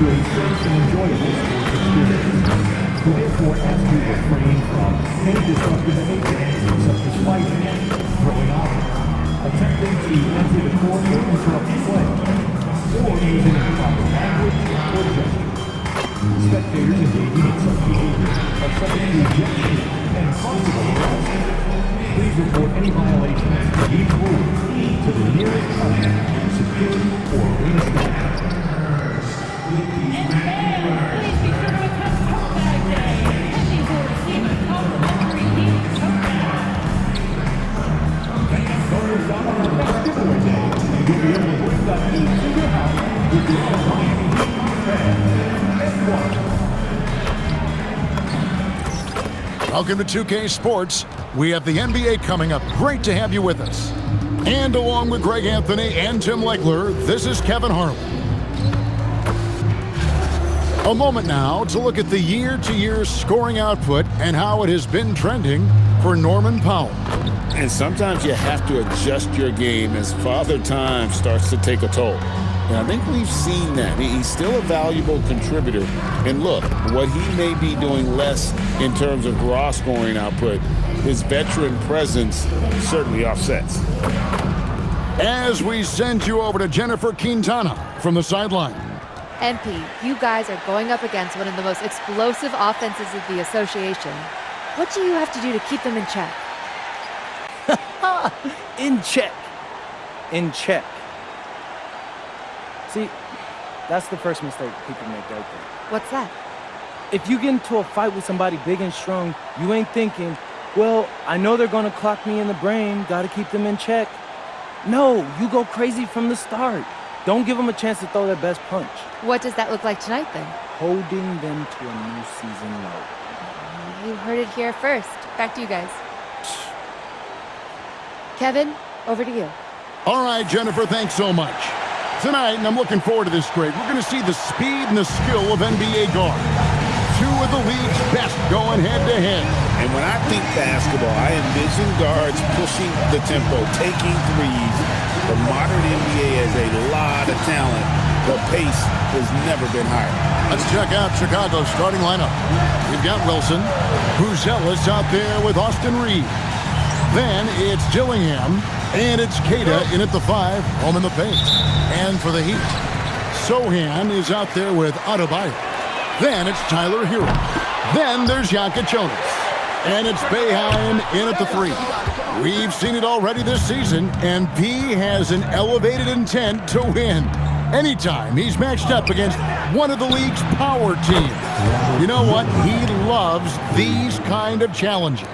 to a safe and enjoyable sports experience. We therefore ask you to refrain from any disruptive behavior, such as fighting, throwing objects, attempting to enter the court or interrupt play, or using improper language or gestures. Spectators engaging in such behavior are subject to ejection and possible harassment. Please report any violations of these rules to the nearest security or arena staff. And fans, please be sure to attend Coke Bag Day. Attendees will receive a complimentary heated Coke bag. Don't miss out on our best giveaway day. You'll be able to bring that heat to your house with your own Miami Heat fan. Welcome to 2K Sports. We have the NBA coming up. Great to have you with us. And along with Greg Anthony and Tim Legler, this is Kevin Harlan. A moment now to look at the year-to-year scoring output and how it has been trending for Norman Powell. And sometimes you have to adjust your game as Father Time starts to take a toll. And I think we've seen that. He's still a valuable contributor. And look, what he may be doing less in terms of raw scoring output, his veteran presence certainly offsets. As we send you over to Jennifer Quintana from the sideline. MP, you guys are going up against one of the most explosive offenses of the association. What do you have to do to keep them in check? In check. In check. See, that's the first mistake people make right there. What's that? If you get into a fight with somebody big and strong, you ain't thinking, well, I know they're gonna clock me in the brain, gotta keep them in check. No, you go crazy from the start. Don't give them a chance to throw their best punch. What does that look like tonight, then? Holding them to a new season low. You heard it here first. Back to you guys. Kevin, over to you. All right, Jennifer, thanks so much. Tonight, and I'm looking forward to this grade, we're going to see the speed and the skill of NBA guard. Two of the league's best going head-to-head. And when I think basketball, I envision guards pushing the tempo, taking threes. The modern NBA has a lot of talent. The pace has never been higher. Let's check out Chicago's starting lineup. We've got Wilson, Buzelis out there with Austin Reeves. Then it's Dillingham, and it's Queta in at the 5, home in the paint. And for the Heat, Sohan is out there with Adebayo. Then it's Tyler Hero. Then there's Jokic Jonas. And it's Boeheim in at the 3. We've seen it already this season, and P has an elevated intent to win. Anytime he's matched up against one of the league's power teams. You know what? He loves these kind of challenges.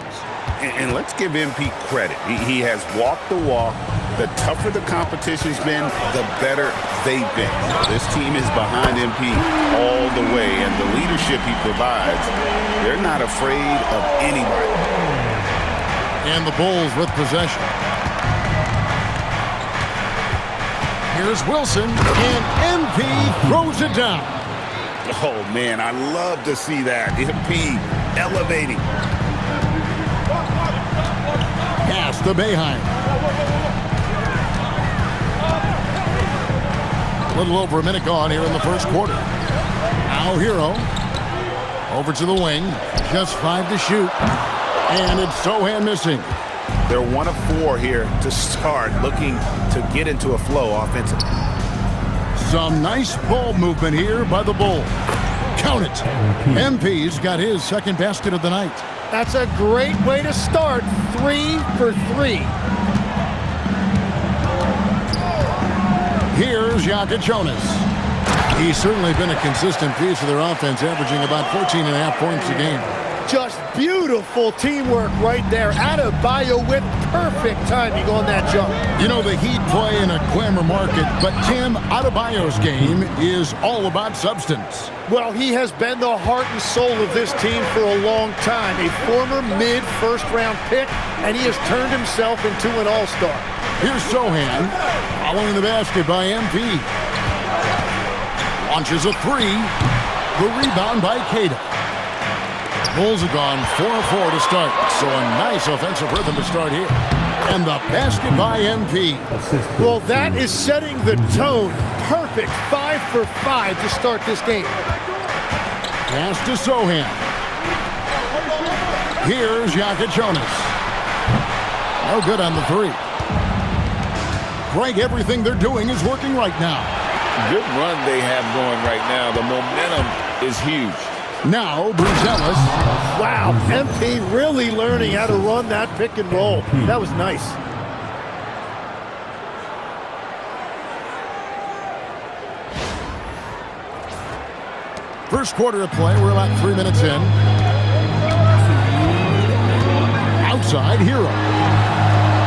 And let's give MP credit. He has walked the walk. The tougher the competition's been, the better they've been. This team is behind MP all the way, and the leadership he provides, they're not afraid of anybody. And the Bulls with possession. Here's Wilson, and MP throws it down. Oh, man, I love to see that. MP elevating. Pass to Boeheim. A little over a minute gone here in the first quarter. Now Hero. Over to the wing. Just 5 to shoot. And it's Sohan missing. They're 1 of 4 here to start, looking to get into a flow offensively. Some nice ball movement here by the Bulls. Count it. MP's got his second basket of the night. That's a great way to start. 3 for 3. Here's Jokic Jonas. He's certainly been a consistent piece of their offense, averaging about 14.5 points a game. Just beautiful teamwork right there. Adebayo with perfect timing on that jump. You know, the Heat play in a glamour market, but Tim, Adebayo's game is all about substance. Well, he has been the heart and soul of this team for a long time. A former mid-first-round pick, and he has turned himself into an all-star. Here's Sohan, following the basket by MP. Launches a 3. The rebound by Queta. Bulls have gone 4-4 to start, so a nice offensive rhythm to start here. And the basket by MP. Well, that is setting the tone. perfect 5 for 5 to start this game. Pass to Sohan. Here's Jonas. No good on the three. Greg, everything they're doing is working right now. Good run they have going right now. The momentum is huge. Now, Bruzelis. Wow, MP really learning how to run that pick and roll. That was nice. First quarter of play, we're about 3 minutes in. Outside, Hero.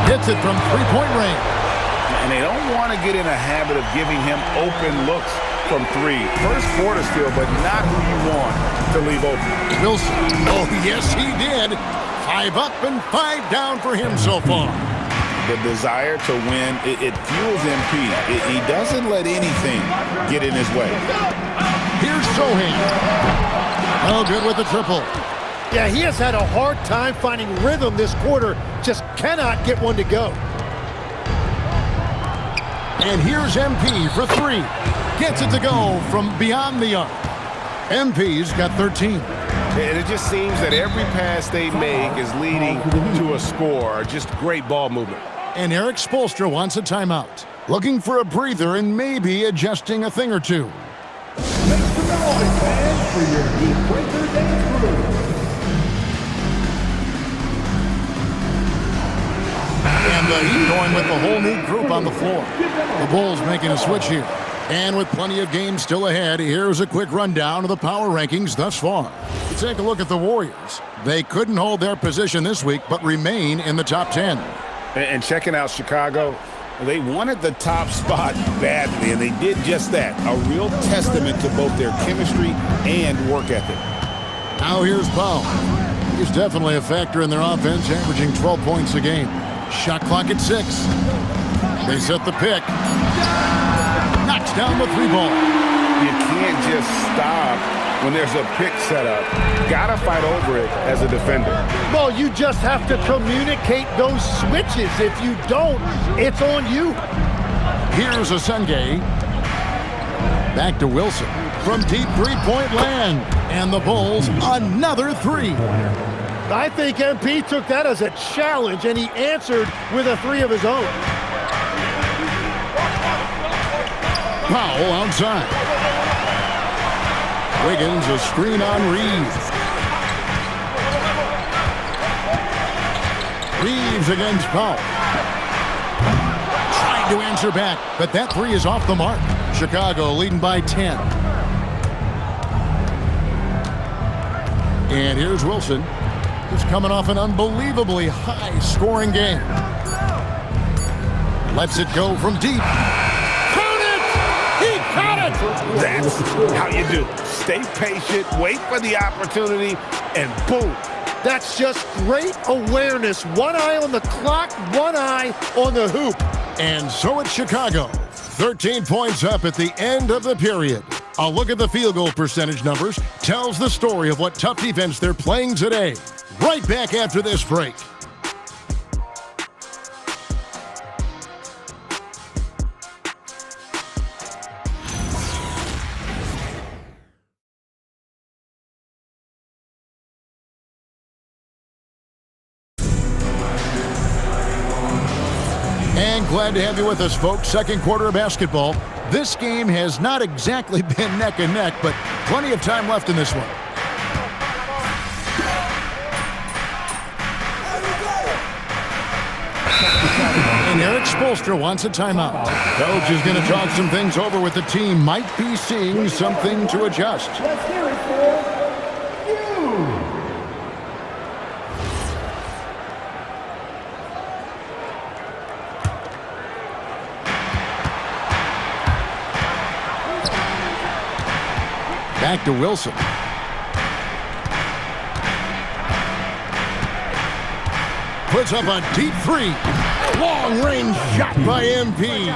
Hits it from three-point range. And they don't want to get in a habit of giving him open looks from three. First quarter still, but not who you want to leave open. Wilson. Oh, yes, he did. 5 up and 5 down for him so far. The desire to win, it fuels MP. He doesn't let anything get in his way. Here's Sohan. Oh, good with the triple. Yeah, he has had a hard time finding rhythm this quarter. Just cannot get one to go. And here's MP for 3. Gets it to go from beyond the arc. MP's got 13. And it just seems that every pass they make is leading to a score. Just great ball movement. And Eric Spoelstra wants a timeout. Looking for a breather and maybe adjusting a thing or two. Make some noise, fans, for your Heat Breaker dance crew. And the Heat going with the whole new group on the floor. The Bulls making a switch here. And with plenty of games still ahead, here's a quick rundown of the power rankings thus far. Let's take a look at the Warriors. They couldn't hold their position this week, but remain in the top 10. And checking out Chicago, They wanted the top spot badly, and they did just that. A real testament to both their chemistry and work ethic. Now here's Powell. He's definitely a factor in their offense, averaging 12 points a game. Shot clock at 6. They set the pick. Knocks down the 3-ball. You can't just stop when there's a pick set up. Gotta fight over it as a defender. Well, you just have to communicate those switches. If you don't, it's on you. Here's Asenge. Back to Wilson. From deep three-point land. And the Bulls, another 3. I think MP took that as a challenge, and he answered with a 3 of his own. Powell outside. Wiggins, a screen on Reeves. Reeves against Powell. Trying to answer back, but that 3 is off the mark. Chicago leading by 10. And here's Wilson. He's coming off an unbelievably high-scoring game. Lets it go from deep. Count it! He caught it! That's how you do it. Stay patient, wait for the opportunity, and boom. That's just great awareness. One eye on the clock, one eye on the hoop. And so it's Chicago. 13 points up at the end of the period. A look at the field goal percentage numbers tells the story of what tough defense they're playing today. Right back after this break. And glad to have you with us, folks. Second quarter of basketball. This game has not exactly been neck and neck, but plenty of time left in this one. And Eric Spoelstra wants a timeout. Coach is going to talk some things over with the team. Might be seeing something to adjust. Let's hear it for you. Back to Wilson. Puts up a deep 3. Long-range shot by MP.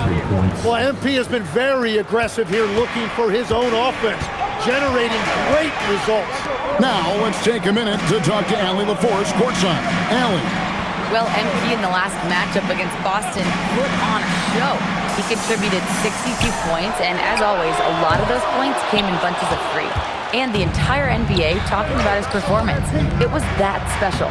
Well, MP has been very aggressive here, looking for his own offense, generating great results. Now let's take a minute to talk to Allie LaForce courtside. Allie. Well, MP in the last matchup against Boston put on a show. He contributed 62 points, and as always, a lot of those points came in bunches of 3. And the entire NBA talking about his performance. It was that special.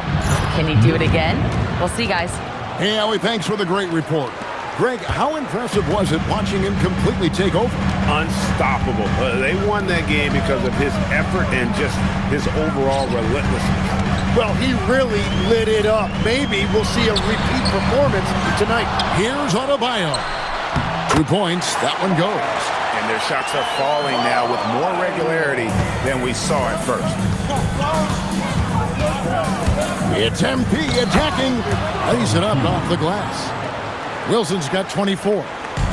Can he do it again? We'll see, guys. Hey, Allie, thanks for the great report. Greg, how impressive was it watching him completely take over? Unstoppable. They won that game because of his effort and just his overall relentlessness. Well, he really lit it up. Maybe we'll see a repeat performance tonight. Here's Adebayo. 2 points. That one goes. And their shots are falling now with more regularity than we saw at first. It's MP attacking. Lays it up off the glass. Wilson's got 24.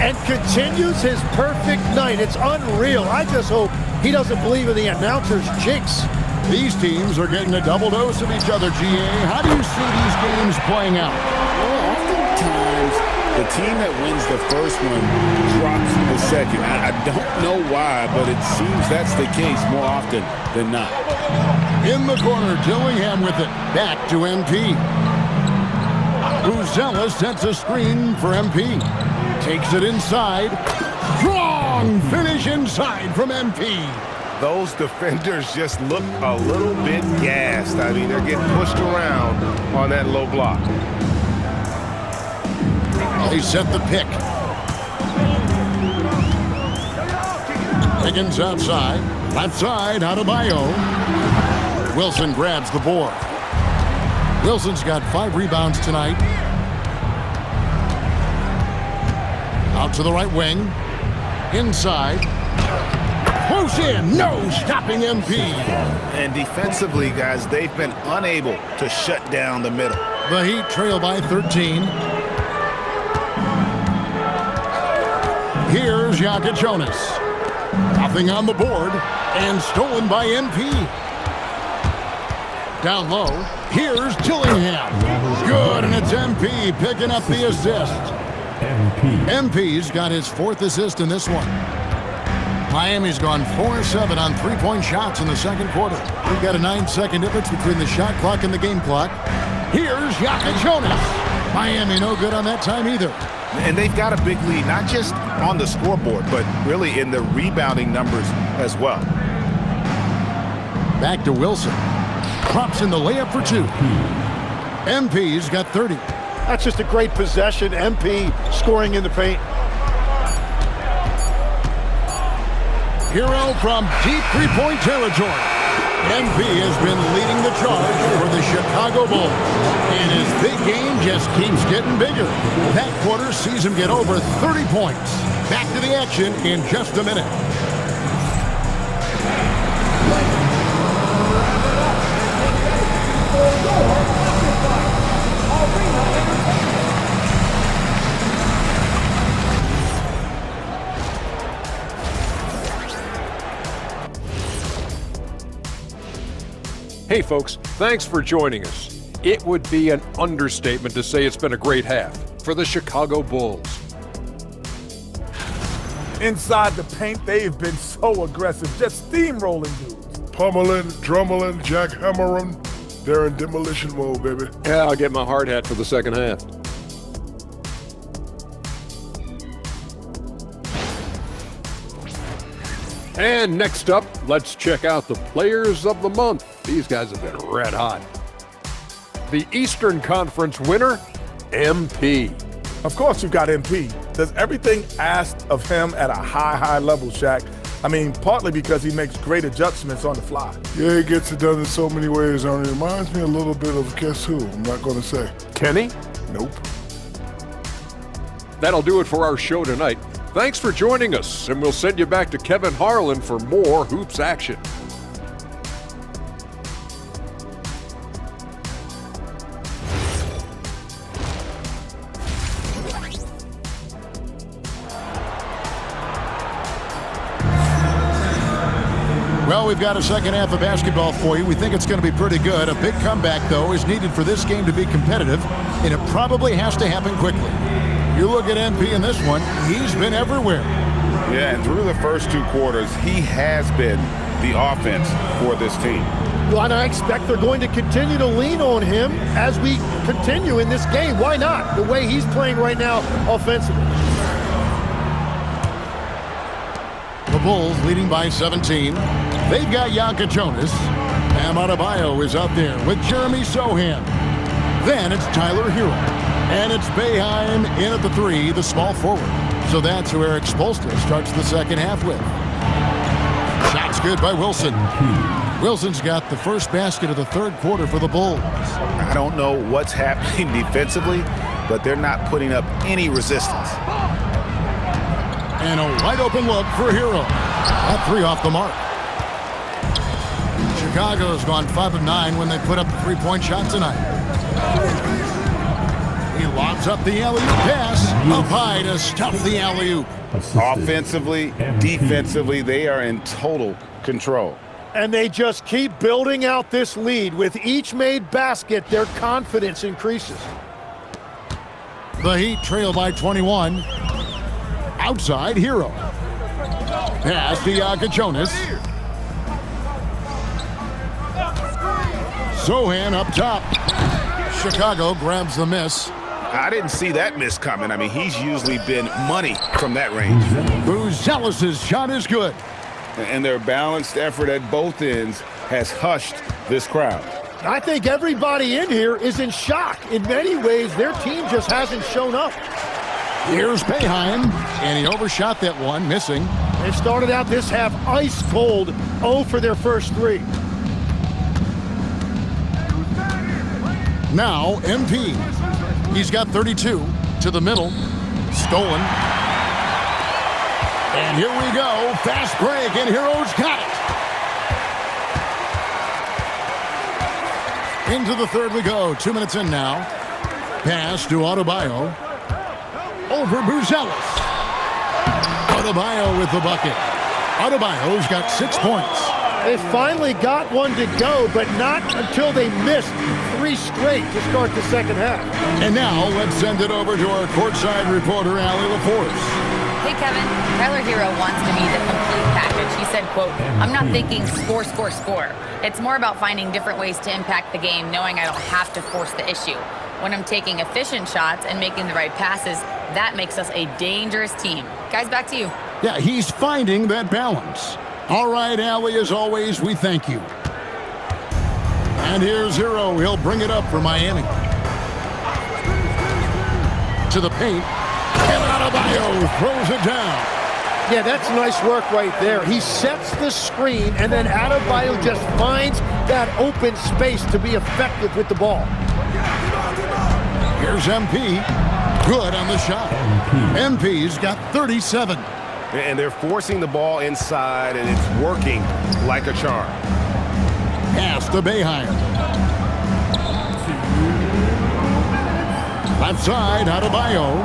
And continues his perfect night. It's unreal. I just hope he doesn't believe in the announcer's jinx. These teams are getting a double dose of each other, GA. How do you see these games playing out? Well, oftentimes, the team that wins the first one drops the second. I don't know why, but it seems that's the case more often than not. In the corner, Dillingham with it. Back to MP. Uzella sets a screen for MP. Takes it inside. Strong finish inside from MP. Those defenders just look a little bit gassed. I mean, they're getting pushed around on that low block. They set the pick. Higgins outside. Left side, Adebayo. Wilson grabs the board. Wilson's got 5 rebounds tonight. Out to the right wing. Inside. Close in. No stopping MP. And defensively, guys, they've been unable to shut down the middle. The Heat trail by 13. Here's Jokic Jonas. Nothing on the board. And stolen by MP. Down low. Here's Dillingham. Good, and it's MP picking up the assist. MP's got his 4th assist in this one. Miami's gone 4-7 on 3-point shots in the second quarter. We've got a 9-second difference between the shot clock and the game clock. Here's Jokic Jonas. Miami no good on that time either. And they've got a big lead, not just on the scoreboard, but really in the rebounding numbers as well. Back to Wilson. Drops in the layup for 2. MP's got 30. That's just a great possession. MP scoring in the paint. Hero from deep 3-point territory. MP has been leading the charge for the Chicago Bulls. And his big game just keeps getting bigger. That quarter sees him get over 30 points. Back to the action in just a minute. Hey folks, thanks for joining us. It would be an understatement to say it's been a great half for the Chicago Bulls. Inside the paint, they've been so aggressive, just steamrolling dudes. Pummeling, drummeling, jackhammering. They're in demolition mode, baby. Yeah, I'll get my hard hat for the second half. And next up, let's check out the Players of the Month. These guys have been red hot. The Eastern Conference winner, MP. Of course you got MP. Does everything asked of him at a high level, Shaq. I mean, partly because he makes great adjustments on the fly. Yeah, he gets it done in so many ways, and it reminds me a little bit of guess who? I'm not going to say. Kenny? Nope. That'll do it for our show tonight. Thanks for joining us, and we'll send you back to Kevin Harlan for more Hoops action. Well, we've got a second half of basketball for you. We think it's going to be pretty good. A big comeback, though, is needed for this game to be competitive, and it probably has to happen quickly. You look at MP in this one, he's been everywhere. Yeah, and through the first 2 quarters, he has been the offense for this team. Well, and I expect they're going to continue to lean on him as we continue in this game. Why not? The way he's playing right now offensively. Bulls leading by 17. They've got Yaka Jonas. Bam Adebayo is out there with Jeremy Sohan. Then it's Tyler Hero. And it's Boeheim in at the 3, the small forward. So that's who Eric Spoelstra starts the second half with. Shot's good by Wilson. Wilson's got the first basket of the third quarter for the Bulls. I don't know what's happening defensively, but they're not putting up any resistance. And a wide open look for Hero. That 3 off the mark. Chicago's gone 5 of 9 when they put up the 3-point shot tonight. He lobs up the alley-oop pass. Up high to stuff the alley-oop. Offensively, defensively, they are in total control. And they just keep building out this lead. With each made basket, their confidence increases. The Heat trail by 21. Outside, Hero. Pass to Yaka Jonas. Sohan up top. Chicago grabs the miss. I didn't see that miss coming. I mean, he's usually been money from that range. Buzelis' shot is good. And their balanced effort at both ends has hushed this crowd. I think everybody in here is in shock. In many ways, their team just hasn't shown up. Here's Boeheim, and he overshot that one, missing. They started out this half ice cold, 0 for their first 3. Now, MP. He's got 32 to the middle. Stolen. And here we go. Fast break, and Hero's got it. Into the third we go. 2 minutes in now. Pass to Adebayo. Over Buzelis. Adebayo with the bucket. Adebayo's got 6 points. They finally got one to go, but not until they missed 3 straight to start the second half. And now let's send it over to our courtside reporter, Allie LaForce. Hey, Kevin. Tyler Hero wants to be the complete package. He said, quote, "I'm not thinking score, score, score. It's more about finding different ways to impact the game, knowing I don't have to force the issue. When I'm taking efficient shots and making the right passes, that makes us a dangerous team." Guys, back to you. Yeah, he's finding that balance. All right, Allie, as always, we thank you. And here's Hero. He'll bring it up for Miami. To the paint. And Adebayo throws it down. Yeah, that's nice work right there. He sets the screen, and then Adebayo just finds that open space to be effective with the ball. Here's MP. Good on the shot. MP's got 37. And they're forcing the ball inside, and it's working like a charm. Pass to Boeheim. Left side, Adebayo.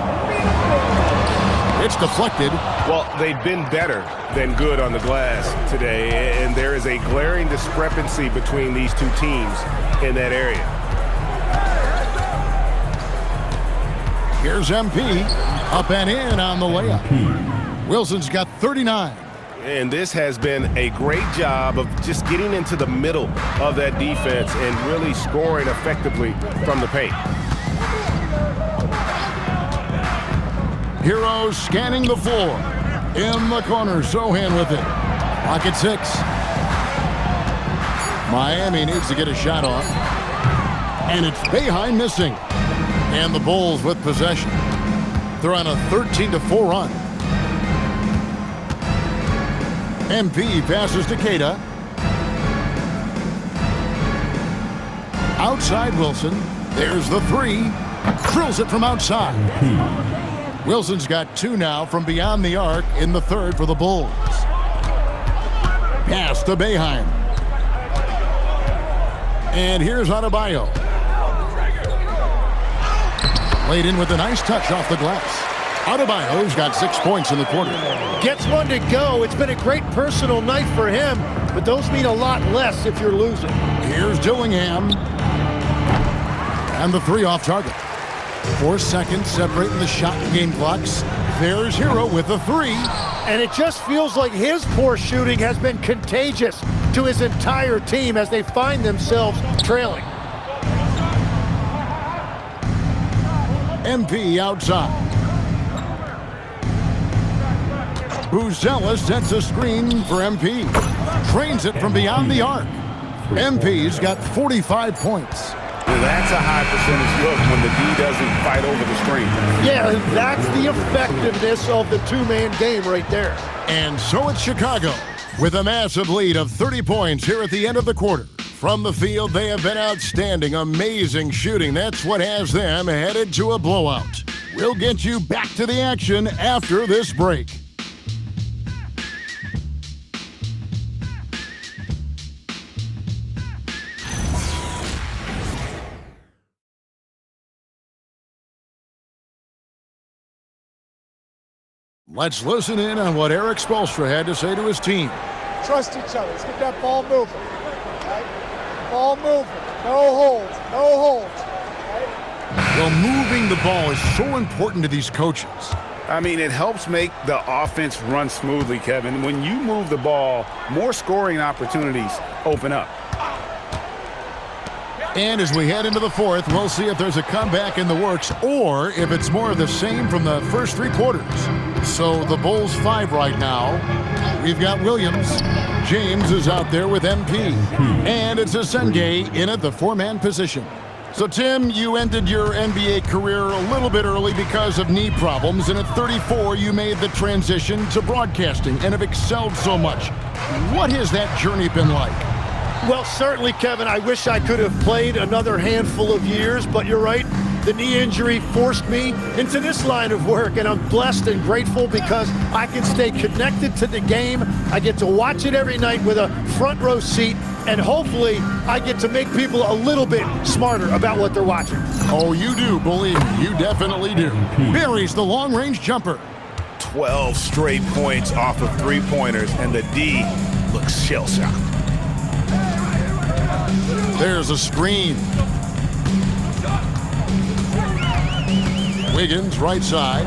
It's deflected. Well, they've been better than good on the glass today, and there is a glaring discrepancy between these two teams in that area. Here's MP. Up and in on the layup. Wilson's got 39. And this has been a great job of just getting into the middle of that defense and really scoring effectively from the paint. Hero scanning the floor. In the corner, Sohan with it. Pocket 6. Miami needs to get a shot off. And it's Boeheim missing. And the Bulls with possession. They're on a 13-4 run. MP passes to Keita. Outside Wilson. There's the 3. Drills it from outside. Wilson's got 2 now from beyond the arc in the third for the Bulls. Pass to Boeheim. And here's Adebayo. Played in with a nice touch off the glass. Adebayo's got 6 points in the quarter. Gets one to go. It's been a great personal night for him, but those mean a lot less if you're losing. Here's Dillingham. And the 3 off target. 4 seconds separating the shot and game clocks. There's Hero with the 3. And it just feels like his poor shooting has been contagious to his entire team as they find themselves trailing. MP outside. Buzella sets a screen for MP. Trains it from beyond the arc. MP's got 45 points. That's a high percentage look when the D doesn't fight over the screen. Yeah, and that's the effectiveness of the two-man game right there. And so it's Chicago with a massive lead of 30 points here at the end of the quarter. From the field, they have been outstanding, amazing shooting. That's what has them headed to a blowout. We'll get you back to the action after this break. Let's listen in on what Eric Spoelstra had to say to his team. Trust each other. Let's get that ball moving. Right? Ball moving. No holds. No holds. Right? Well, moving the ball is so important to these coaches. I mean, it helps make the offense run smoothly, Kevin. When you move the ball, more scoring opportunities open up. And as we head into the fourth, we'll see if there's a comeback in the works or if it's more of the same from the first three quarters. So the Bulls 5 right now. We've got Williams. James is out there with MP. And it's Asenge in at the four-man position. So, Tim, you ended your NBA career a little bit early because of knee problems, and at 34, you made the transition to broadcasting and have excelled so much. What has that journey been like? Well, certainly, Kevin, I wish I could have played another handful of years, but you're right. The knee injury forced me into this line of work, and I'm blessed and grateful because I can stay connected to the game. I get to watch it every night with a front row seat, and hopefully I get to make people a little bit smarter about what they're watching. Oh, you do, believe me. You definitely do. Buries the long-range jumper. 12 straight points off of three-pointers, and the D looks shell-shocked. There's a screen. Wiggins, right side.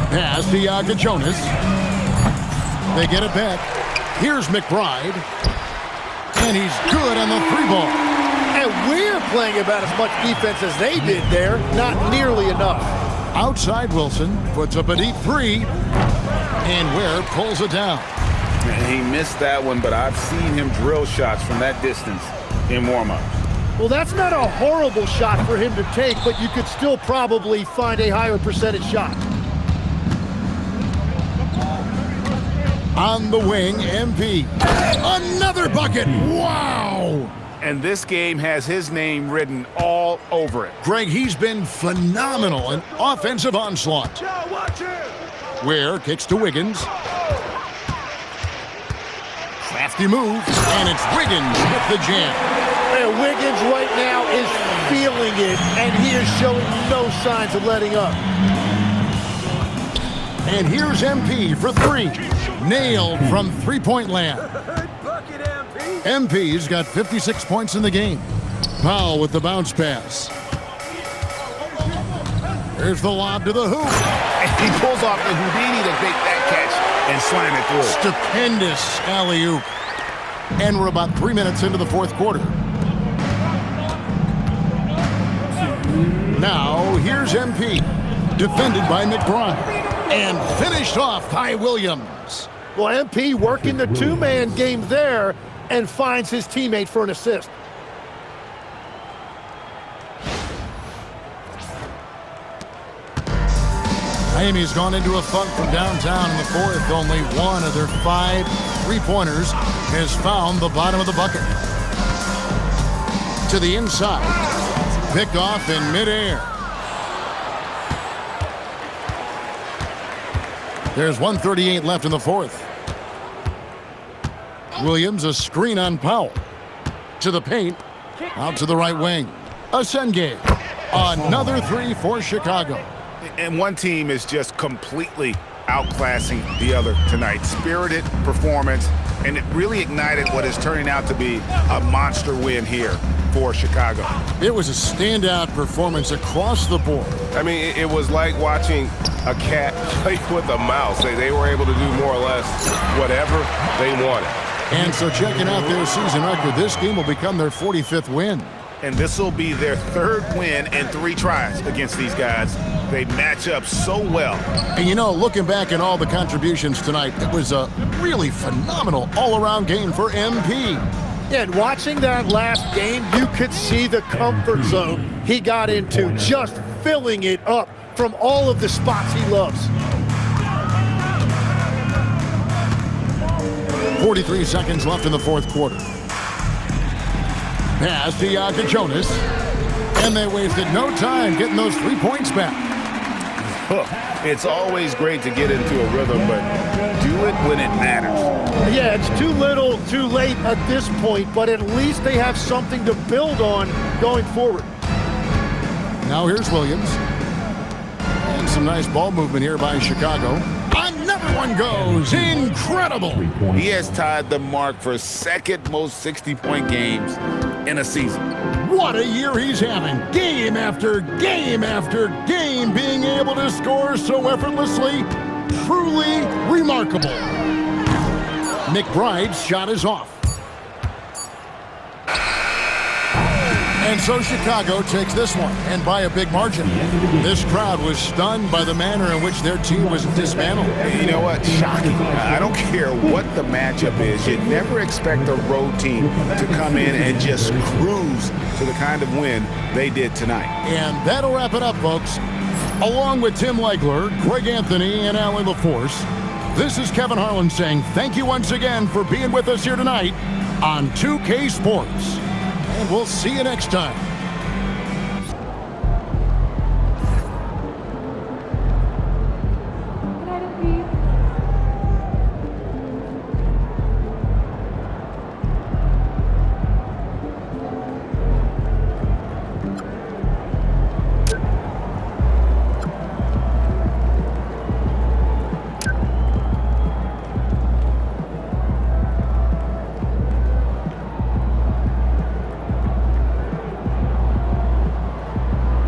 Pass to Yaga Jonas. They get it back. Here's McBride. And he's good on the three ball. And we're playing about as much defense as they did there. Not nearly enough. Outside Wilson puts up a deep three. And Ware pulls it down. He missed that one, but I've seen him drill shots from that distance in warm-ups. Well, that's not a horrible shot for him to take, but you could still probably find a higher percentage shot. On the wing, MP. Another bucket! Wow! And this game has his name written all over it. Greg, he's been phenomenal in offensive onslaught. Ware kicks to Wiggins. Crafty move, and it's Wiggins with the jam. And Wiggins right now is feeling it, and he is showing no signs of letting up. And here's MP for three. Nailed from three-point land. MP's got 56 points in the game. Powell with the bounce pass. There's the lob to the hoop. He pulls off the Houdini to make that catch and slam it through. Stupendous alley-oop. And we're about 3 minutes into the fourth quarter. Now, here's MP. Defended by McBride. And finished off by Williams. Well, MP working the two-man game there and finds his teammate for an assist. Miami's gone into a funk from downtown in the fourth. Only one of their 5 three-pointers has found the bottom of the bucket. To the inside. Picked off in midair. There's 1:38 left in the fourth. Williams, a screen on Powell. To the paint. Out to the right wing. Asenge. Another three for Chicago. And one team is just completely outclassing the other tonight. Spirited performance, and it really ignited what is turning out to be a monster win here for Chicago. It was a standout performance across the board. I mean, it was like watching a cat play with a mouse. They were able to do more or less whatever they wanted. And so checking out their season record, this game will become their 45th win. And this will be their 3rd win in 3 tries against these guys. They match up so well. And you know, looking back at all the contributions tonight, it was a really phenomenal all-around game for MP. Yeah, and watching that last game, you could see the comfort zone he got into, just filling it up from all of the spots he loves. 43 seconds left in the fourth quarter. Pass to Jonas. And they wasted no time getting those 3 points back. It's always great to get into a rhythm, but do it when it matters. Yeah, it's too little, too late at this point, but at least they have something to build on going forward. Now here's Williams. And some nice ball movement here by Chicago. Another one goes. Incredible. He has tied the mark for second most 60-point games in a season. What a year he's having. Game after game after game, being able to score so effortlessly. Truly remarkable. McBride's shot is off. And so Chicago takes this one, and by a big margin. This crowd was stunned by the manner in which their team was dismantled. You know what? Shocking. I don't care what the matchup is. You never expect a road team to come in and just cruise to the kind of win they did tonight. And that'll wrap it up, folks. Along with Tim Legler, Greg Anthony, and Alan LaForce, this is Kevin Harlan saying thank you once again for being with us here tonight on 2K Sports. And we'll see you next time.